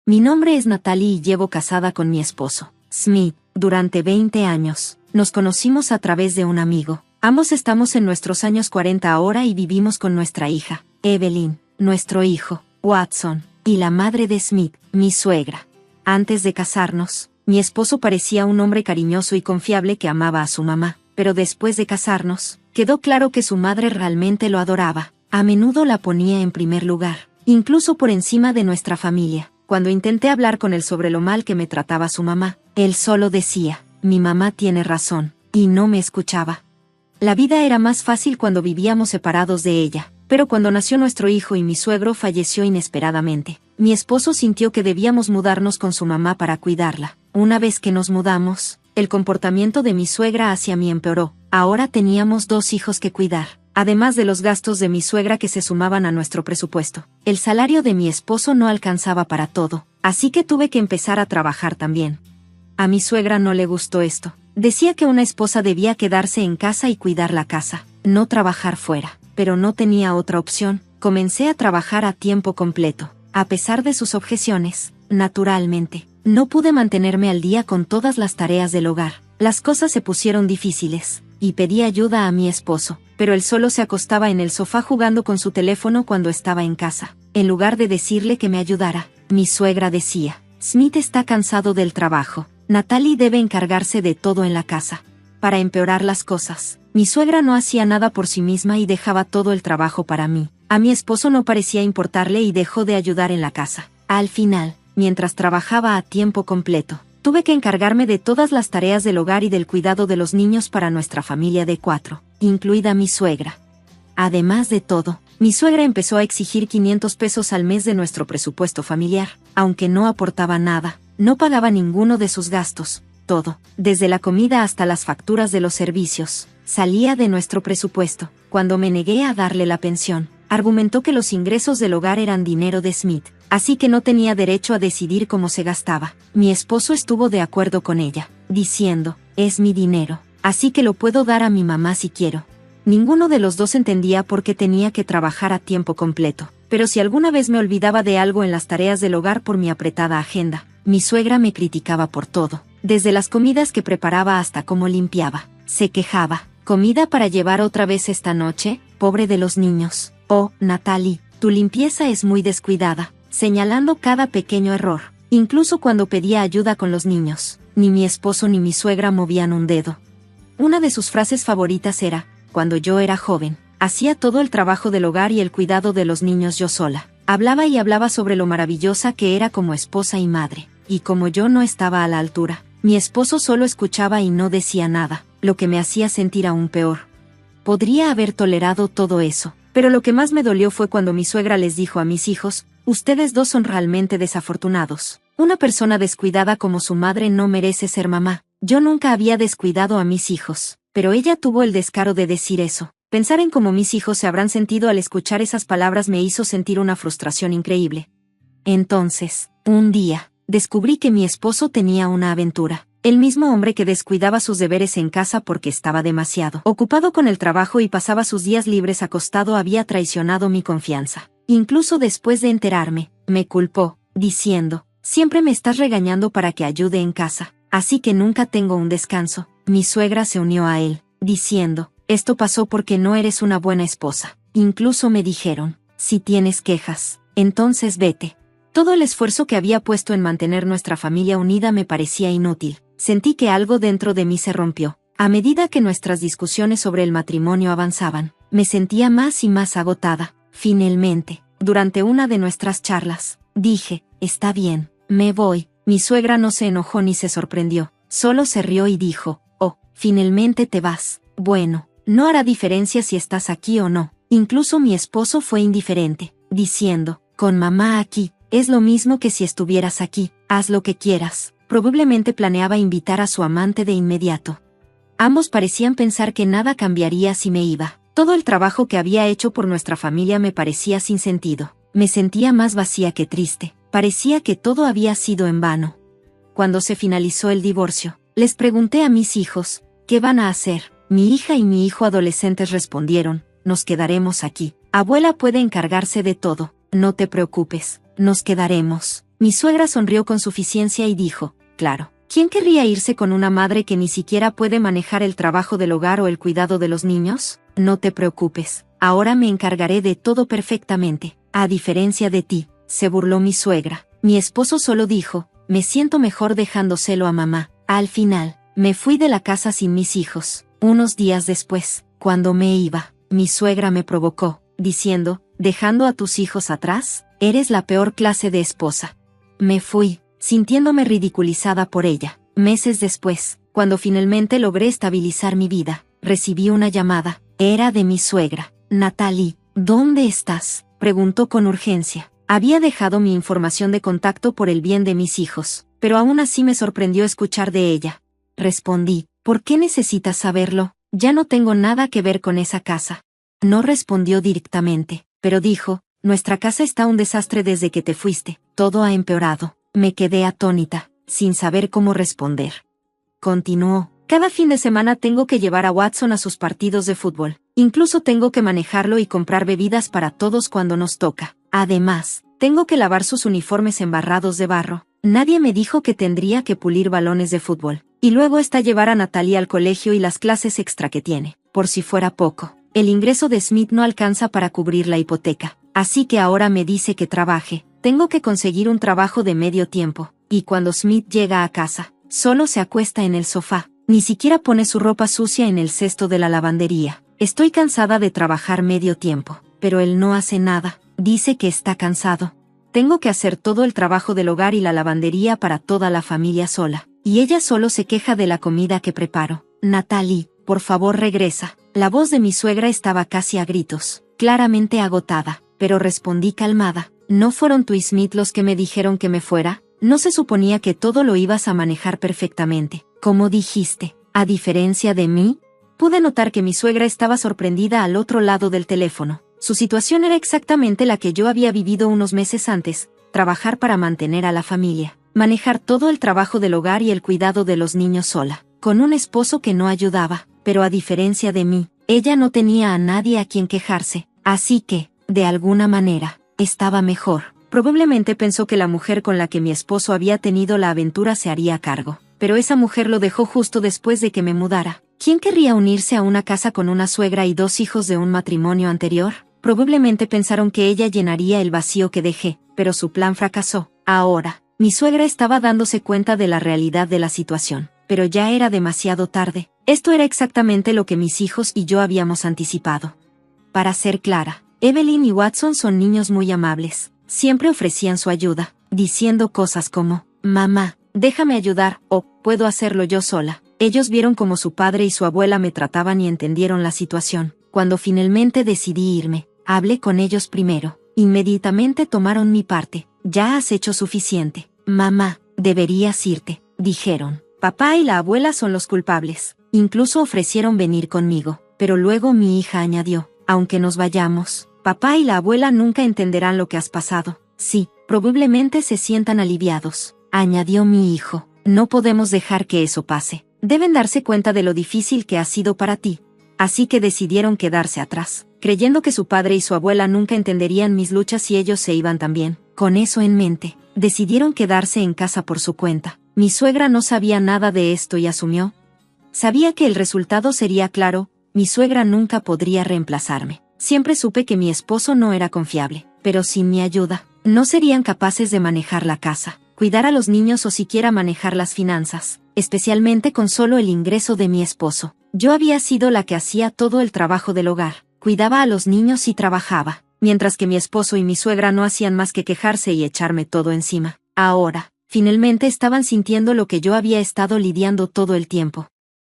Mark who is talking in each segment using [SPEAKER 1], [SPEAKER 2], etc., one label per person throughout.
[SPEAKER 1] Mi nombre es Natalie y llevo casada con mi esposo, Smith, durante 20 años. Nos conocimos a través de un amigo. Ambos estamos en nuestros años 40 ahora y vivimos con nuestra hija, Evelyn, nuestro hijo, Watson, y la madre de Smith, mi suegra. Antes de casarnos, mi esposo parecía un hombre cariñoso y confiable que amaba a su mamá, pero después de casarnos, quedó claro que su madre realmente lo adoraba. A menudo la ponía en primer lugar, incluso por encima de nuestra familia. Cuando intenté hablar con él sobre lo mal que me trataba su mamá, él solo decía, mi mamá tiene razón, y no me escuchaba. La vida era más fácil cuando vivíamos separados de ella, pero cuando nació nuestro hijo y mi suegro falleció inesperadamente, mi esposo sintió que debíamos mudarnos con su mamá para cuidarla. Una vez que nos mudamos, el comportamiento de mi suegra hacia mí empeoró. Ahora teníamos 2 hijos que cuidar, además de los gastos de mi suegra que se sumaban a nuestro presupuesto. El salario de mi esposo no alcanzaba para todo, así que tuve que empezar a trabajar también. A mi suegra no le gustó esto. Decía que una esposa debía quedarse en casa y cuidar la casa, no trabajar fuera, pero no tenía otra opción. Comencé a trabajar a tiempo completo. A pesar de sus objeciones, naturalmente, no pude mantenerme al día con todas las tareas del hogar. Las cosas se pusieron difíciles, y pedí ayuda a mi esposo, pero él solo se acostaba en el sofá jugando con su teléfono cuando estaba en casa. En lugar de decirle que me ayudara, mi suegra decía, Smith está cansado del trabajo, Natalie debe encargarse de todo en la casa. Para empeorar las cosas, mi suegra no hacía nada por sí misma y dejaba todo el trabajo para mí. A mi esposo no parecía importarle y dejó de ayudar en la casa. Al final, mientras trabajaba a tiempo completo, tuve que encargarme de todas las tareas del hogar y del cuidado de los niños para nuestra familia de 4, incluida mi suegra. Además de todo, mi suegra empezó a exigir $500 al mes de nuestro presupuesto familiar, aunque no aportaba nada, no pagaba ninguno de sus gastos, todo, desde la comida hasta las facturas de los servicios, salía de nuestro presupuesto. Cuando me negué a darle la pensión, argumentó que los ingresos del hogar eran dinero de Smith, así que no tenía derecho a decidir cómo se gastaba. Mi esposo estuvo de acuerdo con ella, diciendo, es mi dinero, así que lo puedo dar a mi mamá si quiero. Ninguno de los dos entendía por qué tenía que trabajar a tiempo completo, pero si alguna vez me olvidaba de algo en las tareas del hogar por mi apretada agenda, mi suegra me criticaba por todo, desde las comidas que preparaba hasta cómo limpiaba. Se quejaba, ¿comida para llevar otra vez esta noche? Pobre de los niños. Oh, Natalie, tu limpieza es muy descuidada, señalando cada pequeño error. Incluso cuando pedía ayuda con los niños, ni mi esposo ni mi suegra movían un dedo. Una de sus frases favoritas era, cuando yo era joven, hacía todo el trabajo del hogar y el cuidado de los niños yo sola. Hablaba y hablaba sobre lo maravillosa que era como esposa y madre, y como yo no estaba a la altura, mi esposo solo escuchaba y no decía nada, lo que me hacía sentir aún peor. Podría haber tolerado todo eso, pero lo que más me dolió fue cuando mi suegra les dijo a mis hijos, ustedes 2 son realmente desafortunados. Una persona descuidada como su madre no merece ser mamá. Yo nunca había descuidado a mis hijos, pero ella tuvo el descaro de decir eso. Pensar en cómo mis hijos se habrán sentido al escuchar esas palabras me hizo sentir una frustración increíble. Entonces, un día, descubrí que mi esposo tenía una aventura. El mismo hombre que descuidaba sus deberes en casa porque estaba demasiado ocupado con el trabajo y pasaba sus días libres acostado había traicionado mi confianza. Incluso después de enterarme, me culpó, diciendo, siempre me estás regañando para que ayude en casa, así que nunca tengo un descanso. Mi suegra se unió a él, diciendo, esto pasó porque no eres una buena esposa. Incluso me dijeron, si tienes quejas, entonces vete. Todo el esfuerzo que había puesto en mantener nuestra familia unida me parecía inútil. Sentí que algo dentro de mí se rompió. A medida que nuestras discusiones sobre el matrimonio avanzaban, me sentía más y más agotada. Finalmente, durante una de nuestras charlas, dije, está bien, me voy. Mi suegra no se enojó ni se sorprendió, solo se rió y dijo, oh, finalmente te vas. Bueno, no hará diferencia si estás aquí o no. Incluso mi esposo fue indiferente, diciendo, con mamá aquí, es lo mismo que si estuvieras aquí, haz lo que quieras. Probablemente planeaba invitar a su amante de inmediato. Ambos parecían pensar que nada cambiaría si me iba. Todo el trabajo que había hecho por nuestra familia me parecía sin sentido. Me sentía más vacía que triste. Parecía que todo había sido en vano. Cuando se finalizó el divorcio, les pregunté a mis hijos, ¿qué van a hacer? Mi hija y mi hijo adolescentes respondieron, nos quedaremos aquí. Abuela puede encargarse de todo, no te preocupes, nos quedaremos. Mi suegra sonrió con suficiencia y dijo, claro. ¿Quién querría irse con una madre que ni siquiera puede manejar el trabajo del hogar o el cuidado de los niños? No te preocupes, ahora me encargaré de todo perfectamente. A diferencia de ti, se burló mi suegra. Mi esposo solo dijo, me siento mejor dejándoselo a mamá. Al final, me fui de la casa sin mis hijos. Unos días después, cuando me iba, mi suegra me provocó, diciendo, ¿dejando a tus hijos atrás? Eres la peor clase de esposa. Me fui, sintiéndome ridiculizada por ella. Meses después, cuando finalmente logré estabilizar mi vida, recibí una llamada. Era de mi suegra. Natalie, ¿dónde estás?, preguntó con urgencia. Había dejado mi información de contacto por el bien de mis hijos, pero aún así me sorprendió escuchar de ella. Respondí, ¿por qué necesitas saberlo? Ya no tengo nada que ver con esa casa. No respondió directamente, pero dijo, nuestra casa está un desastre desde que te fuiste, todo ha empeorado. Me quedé atónita, sin saber cómo responder. Continuó, cada fin de semana tengo que llevar a Watson a sus partidos de fútbol. Incluso tengo que manejarlo y comprar bebidas para todos cuando nos toca. Además, tengo que lavar sus uniformes embarrados de barro. Nadie me dijo que tendría que pulir balones de fútbol. Y luego está llevar a Natalie al colegio y las clases extra que tiene. Por si fuera poco, el ingreso de Smith no alcanza para cubrir la hipoteca. Así que ahora me dice que trabaje. Tengo que conseguir un trabajo de medio tiempo. Y cuando Smith llega a casa, solo se acuesta en el sofá. Ni siquiera pone su ropa sucia en el cesto de la lavandería. Estoy cansada de trabajar medio tiempo. Pero él no hace nada. Dice que está cansado. Tengo que hacer todo el trabajo del hogar y la lavandería para toda la familia sola. Y ella solo se queja de la comida que preparo. Natalie, por favor regresa. La voz de mi suegra estaba casi a gritos, claramente agotada, pero respondí calmada. ¿No fueron tú y Smith los que me dijeron que me fuera? ¿No se suponía que todo lo ibas a manejar perfectamente, como dijiste, a diferencia de mí? Pude notar que mi suegra estaba sorprendida al otro lado del teléfono. Su situación era exactamente la que yo había vivido unos meses antes, trabajar para mantener a la familia, manejar todo el trabajo del hogar y el cuidado de los niños sola, con un esposo que no ayudaba, pero a diferencia de mí, ella no tenía a nadie a quien quejarse, así que, de alguna manera, estaba mejor. Probablemente pensó que la mujer con la que mi esposo había tenido la aventura se haría cargo, pero esa mujer lo dejó justo después de que me mudara. ¿Quién querría unirse a una casa con una suegra y 2 hijos de un matrimonio anterior? Probablemente pensaron que ella llenaría el vacío que dejé, pero su plan fracasó. Ahora, mi suegra estaba dándose cuenta de la realidad de la situación, pero ya era demasiado tarde. Esto era exactamente lo que mis hijos y yo habíamos anticipado. Para ser clara, Evelyn y Watson son niños muy amables. Siempre ofrecían su ayuda, diciendo cosas como, mamá, déjame ayudar, o, puedo hacerlo yo sola. Ellos vieron cómo su padre y su abuela me trataban y entendieron la situación. Cuando finalmente decidí irme, hablé con ellos primero. Inmediatamente tomaron mi parte. Ya has hecho suficiente. Mamá, deberías irte, dijeron. Papá y la abuela son los culpables. Incluso ofrecieron venir conmigo. Pero luego mi hija añadió, aunque nos vayamos, papá y la abuela nunca entenderán lo que has pasado. Sí, probablemente se sientan aliviados, añadió mi hijo. No podemos dejar que eso pase. Deben darse cuenta de lo difícil que ha sido para ti. Así que decidieron quedarse atrás, creyendo que su padre y su abuela nunca entenderían mis luchas si ellos se iban también. Con eso en mente, decidieron quedarse en casa por su cuenta. Mi suegra no sabía nada de esto y asumió. Sabía que el resultado sería claro, mi suegra nunca podría reemplazarme. Siempre supe que mi esposo no era confiable, pero sin mi ayuda, no serían capaces de manejar la casa, cuidar a los niños o siquiera manejar las finanzas, especialmente con solo el ingreso de mi esposo. Yo había sido la que hacía todo el trabajo del hogar, cuidaba a los niños y trabajaba, mientras que mi esposo y mi suegra no hacían más que quejarse y echarme todo encima. Ahora, finalmente estaban sintiendo lo que yo había estado lidiando todo el tiempo.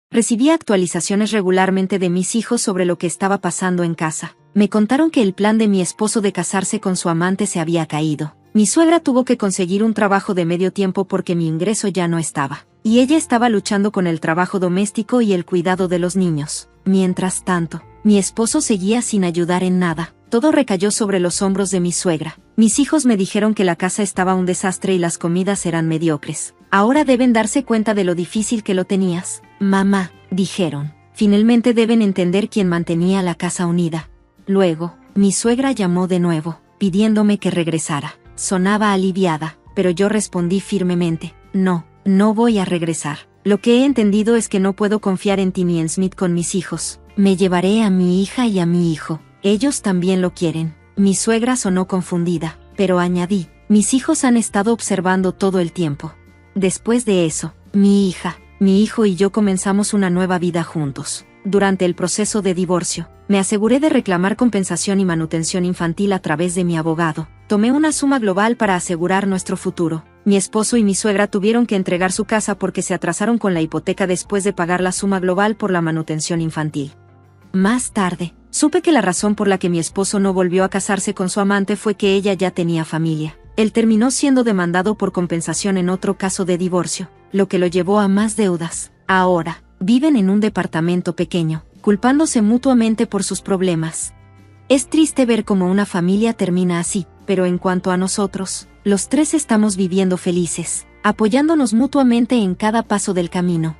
[SPEAKER 1] Recibía actualizaciones regularmente de mis hijos sobre lo que estaba pasando en casa. Me contaron que el plan de mi esposo de casarse con su amante se había caído. Mi suegra tuvo que conseguir un trabajo de medio tiempo porque mi ingreso ya no estaba. Y ella estaba luchando con el trabajo doméstico y el cuidado de los niños. Mientras tanto, mi esposo seguía sin ayudar en nada. Todo recayó sobre los hombros de mi suegra. Mis hijos me dijeron que la casa estaba un desastre y las comidas eran mediocres. Ahora deben darse cuenta de lo difícil que lo tenías. Mamá, dijeron. Finalmente deben entender quién mantenía la casa unida. Luego, mi suegra llamó de nuevo, pidiéndome que regresara. Sonaba aliviada, pero yo respondí firmemente, no, no voy a regresar. Lo que he entendido es que no puedo confiar en ti ni en Smith con mis hijos. Me llevaré a mi hija y a mi hijo. Ellos también lo quieren. Mi suegra sonó confundida, pero añadí, mis hijos han estado observando todo el tiempo. Después de eso, mi hija, mi hijo y yo comenzamos una nueva vida juntos. Durante el proceso de divorcio, me aseguré de reclamar compensación y manutención infantil a través de mi abogado. Tomé una suma global para asegurar nuestro futuro. Mi esposo y mi suegra tuvieron que entregar su casa porque se atrasaron con la hipoteca después de pagar la suma global por la manutención infantil. Más tarde, supe que la razón por la que mi esposo no volvió a casarse con su amante fue que ella ya tenía familia. Él terminó siendo demandado por compensación en otro caso de divorcio, lo que lo llevó a más deudas. Ahora, viven en un departamento pequeño, culpándose mutuamente por sus problemas. Es triste ver cómo una familia termina así, pero en cuanto a nosotros, los tres estamos viviendo felices, apoyándonos mutuamente en cada paso del camino.